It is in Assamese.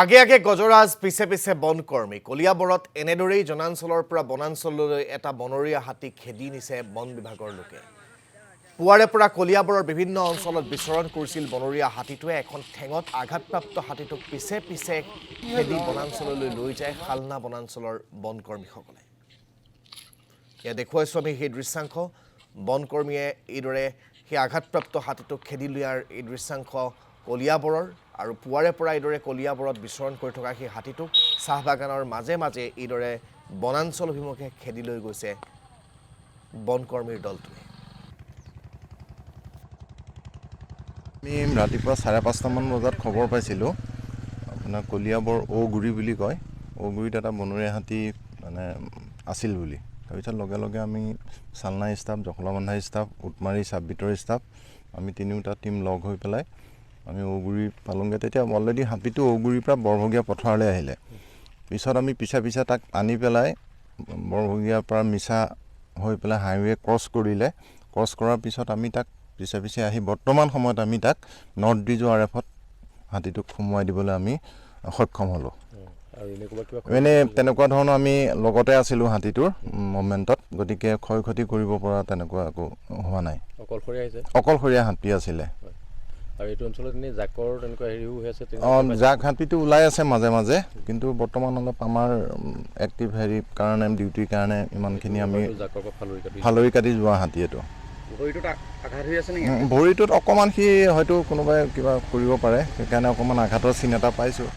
আগে আগে গজৰাজ পিছে পিছে বনকৰ্মী কলিয়াবৰত এনেদৰেই জনাঞ্চলৰ পৰা বনাঞ্চললৈ এটা বনৰীয়া হাতী খেদি নিছে বন বিভাগৰ লোকে পুৱাৰে পৰা কলিয়াবৰৰ বিভিন্ন অঞ্চলত বিচৰণ কৰিছিল বনৰীয়া হাতীটোৱে এখন ঠেঙত আঘাতপ্ৰাপ্ত হাতীটোক পিছে পিছে খেদি বনাঞ্চললৈ লৈ যায় খালনা বনাঞ্চলৰ বনকৰ্মীসকলে ইয়া দেখুৱাইছো আমি সেই দৃশ্যাংশ বনকৰ্মীয়ে এইদৰে সেই আঘাতপ্ৰাপ্ত হাতীটোক খেদি লিয়াৰ এই দৃশ্যাংশ কলিয়াবৰৰ আৰু পুৱাৰে পৰা এইদৰে কলিয়াবৰত বিচৰণ কৰি থকা সেই হাতীটোক চাহ বাগানৰ মাজে মাজে এইদৰে বনাঞ্চল অভিমুখে খেদি লৈ গৈছে বনকৰ্মীৰ দলটোৱে আমি ৰাতিপুৱা 5:30 মান বজাত খবৰ পাইছিলোঁ আপোনাৰ কলিয়াবৰ ঔগুৰি বুলি কয় ঔগুৰিত এটা বনৰীয়া হাতী মানে আছিল বুলি তাৰপিছত লগে লগে আমি চালনা ষ্টাফ জখলাবন্ধা ষ্টাফ উটমাৰী চাববিটৰ ষ্টাফ আমি তিনিওটা টীম লগ হৈ পেলাই আমি ঔগুৰি পালোঁগৈ তেতিয়া অলৰেডি হাতীটো ঔগুৰিৰ পৰা বৰভগীয়া পথাৰলৈ আহিলে পিছত আমি পিছে পিছে তাক আনি পেলাই বৰভগীয়াৰ পৰা মিছা হৈ পেলাই হাইৱে ক্ৰছ কৰিলে ক্ৰছ কৰাৰ পিছত আমি তাক পিছে পিছে আহি বৰ্তমান সময়ত আমি তাক নৰ্থ ব্ৰিজ আৰএফত হাতীটোক সোমোৱাই দিবলৈ আমি সক্ষম হ'লোঁ এনে তেনেকুৱা ধৰণৰ আমি লগতে আছিলোঁ হাতীটোৰ মুভমেণ্টত গতিকে ক্ষয় ক্ষতি কৰিব পৰা তেনেকুৱা একো হোৱা নাই অকলশৰীয়া হাতী আছিলে আৰু এইটো অঞ্চলত এনেই জাকৰ তেনেকুৱা হেৰিও হৈ আছে জাক হাতীটো ওলাই আছে মাজে মাজে কিন্তু বৰ্তমান অলপ আমাৰ এক্টিভ হেৰি কাৰণে ডিউটিৰ কাৰণে ইমানখিনি আমি ফালৰি কাটি যোৱা হাতী এইটো ভৰিটোত অকণমান সি হয়তো কোনোবাই কিবা কৰিব পাৰে সেইকাৰণে অকণমান আঘাতৰ চিন এটা পাইছোঁ